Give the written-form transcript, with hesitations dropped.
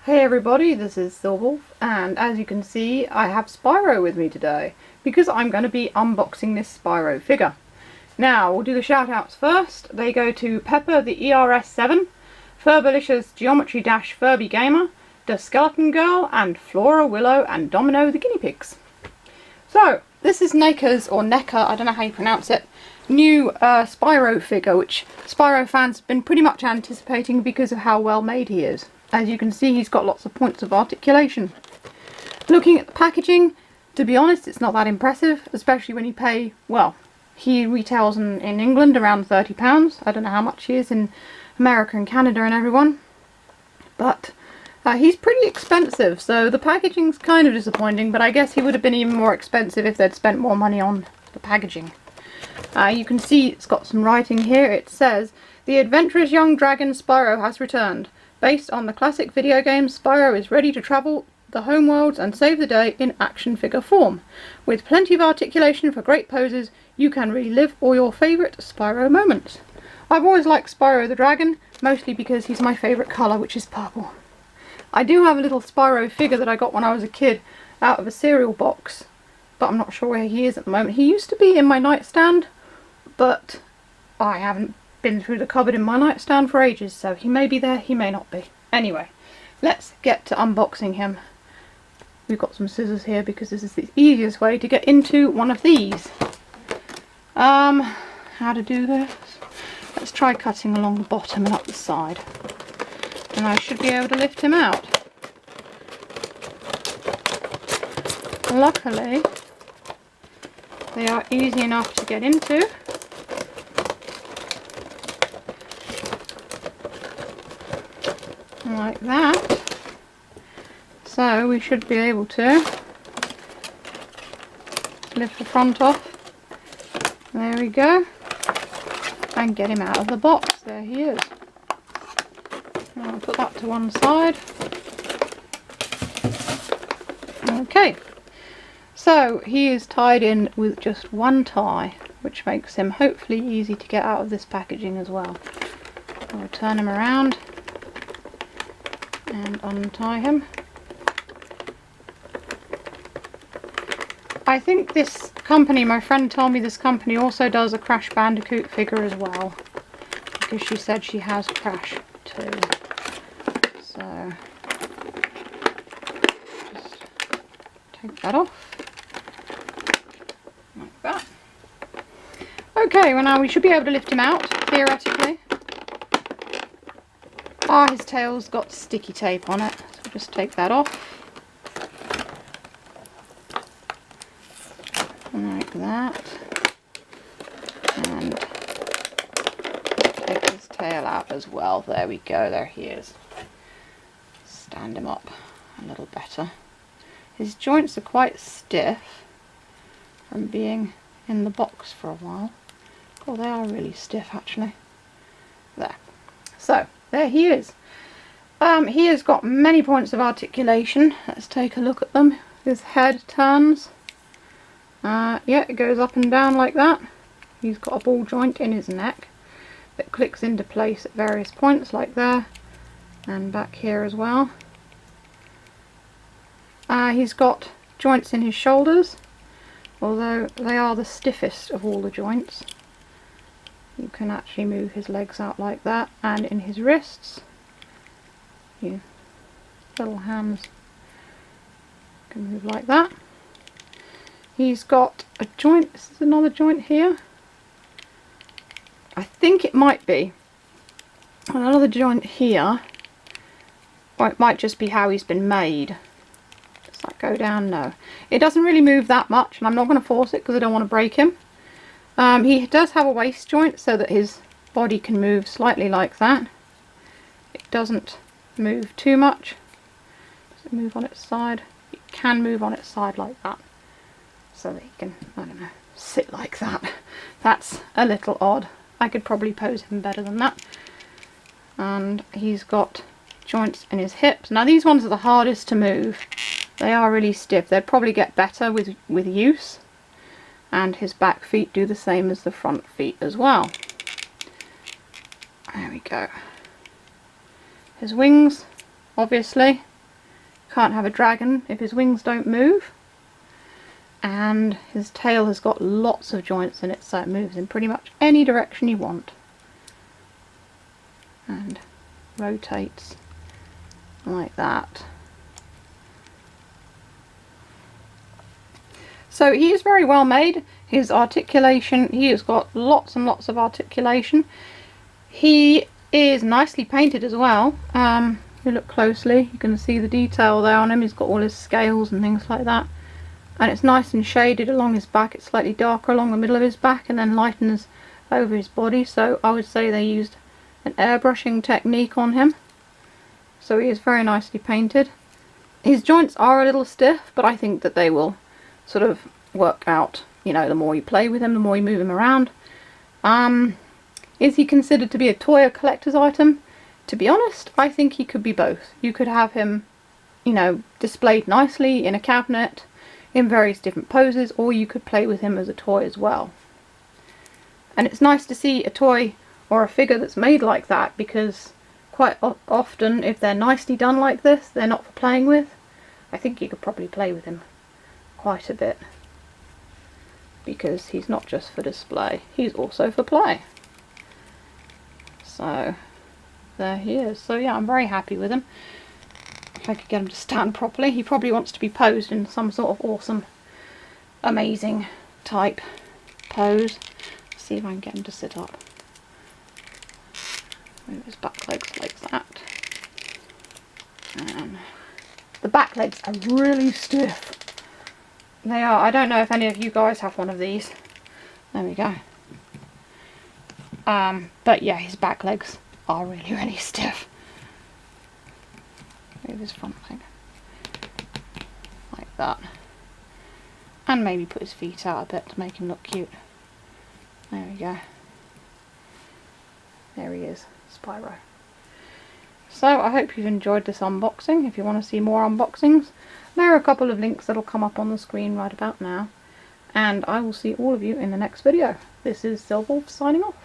Hey everybody, this is Silverwolf, and as you can see I have Spyro with me today because I'm going to be unboxing this Spyro figure. Now we'll do the shoutouts first. They go to Pepper the ERS7, Furbalicious Geometry Dash Furby Gamer, The Skeleton Girl, and Flora, Willow, and Domino the Guinea Pigs. So this is NECA's, or NECA, I don't know how you pronounce it, new Spyro figure, which Spyro fans have been pretty much anticipating because of how well made he is. As you can see, he's got lots of points of articulation. Looking at the packaging, to be honest, it's not that impressive, especially when you pay, well, he retails in England around £30. I don't know how much he is in America and Canada and everyone. But he's pretty expensive, so the packaging's kind of disappointing, but I guess he would have been even more expensive if they'd spent more money on the packaging. You can see it's got some writing here. It says, "The adventurous young dragon Spyro has returned. Based on the classic video game, Spyro is ready to travel the homeworlds and save the day in action figure form. With plenty of articulation for great poses, you can relive all your favourite Spyro moments." I've always liked Spyro the dragon, mostly because he's my favourite colour, which is purple. I do have a little Spyro figure that I got when I was a kid out of a cereal box, but I'm not sure where he is at the moment. He used to be in my nightstand, but I haven't been through the cupboard in my nightstand for ages, so he may be there, he may not be. Anyway, let's get to unboxing him. We've got some scissors here because this is the easiest way to get into one of these. How to do this? Let's try cutting along the bottom and up the side, and I should be able to lift him out. Luckily, they are easy enough to get into. Like that. So we should be able to lift the front off. There we go. And get him out of the box. There he is. I'll put that to one side. Okay. So he is tied in with just one tie, which makes him hopefully easy to get out of this packaging as well. I'll turn him around and untie him. I think this company, my friend told me this company also does a Crash Bandicoot figure as well, because she said she has Crash too. So just take that off like that. Okay, well now we should be able to lift him out, theoretically. Ah, his tail's got sticky tape on it, so just take that off. Like that. And take his tail out as well. There we go, there he is. Stand him up a little better. His joints are quite stiff from being in the box for a while. Oh, they are really stiff actually. There. So, there he is. He has got many points of articulation. Let's take a look at them. His head turns. Yeah, it goes up and down like that. He's got a ball joint in his neck that clicks into place at various points, like there, and back here as well. He's got joints in his shoulders, although they are the stiffest of all the joints. You can actually move his legs out like that, and in his wrists, your little hands can move like that. He's got a joint, this is another joint here. I think it might be another joint here, or it might just be how he's been made. Does that go down? No. It doesn't really move that much, and I'm not going to force it because I don't want to break him. He does have a waist joint so that his body can move slightly like that. It doesn't move too much. Does it move on its side? It can move on its side like that. So that he can, I don't know, sit like that. That's a little odd. I could probably pose him better than that. And he's got joints in his hips. Now these ones are the hardest to move. They are really stiff. They'd probably get better with use. And his back feet do the same as the front feet as well. There we go. His wings, obviously, can't have a dragon if his wings don't move. And his tail has got lots of joints in it, so it moves in pretty much any direction you want. And rotates like that. So he is very well made. His articulation, he has got lots and lots of articulation. He is nicely painted as well. If you look closely, you can see the detail there on him. He's got all his scales and things like that. And it's nice and shaded along his back. It's slightly darker along the middle of his back and then lightens over his body. So I would say they used an airbrushing technique on him. So he is very nicely painted. His joints are a little stiff, but I think that they will sort of work out, you know, the more you play with him, the more you move him around. Is he considered to be a toy or collector's item? To be honest, I think he could be both. You could have him, you know, displayed nicely in a cabinet in various different poses, or you could play with him as a toy as well. And it's nice to see a toy or a figure that's made like that, because quite often if they're nicely done like this, they're not for playing with. I think you could probably play with him quite a bit, because he's not just for display, he's also for play. So there he is. So yeah, I'm very happy with him. If I could get him to stand properly. He probably wants to be posed in some sort of awesome, amazing type pose. Let's see if I can get him to sit up. Move his back legs like that. And the back legs are really stiff. They are. I don't know if any of you guys have one of these. There we go. But yeah, his back legs are really, really stiff. Move his front leg like that. And maybe put his feet out a bit to make him look cute. There we go. There he is, Spyro. So I hope you've enjoyed this unboxing. If you want to see more unboxings, there are a couple of links that'll come up on the screen right about now. And I will see all of you in the next video. This is Silverwolf signing off.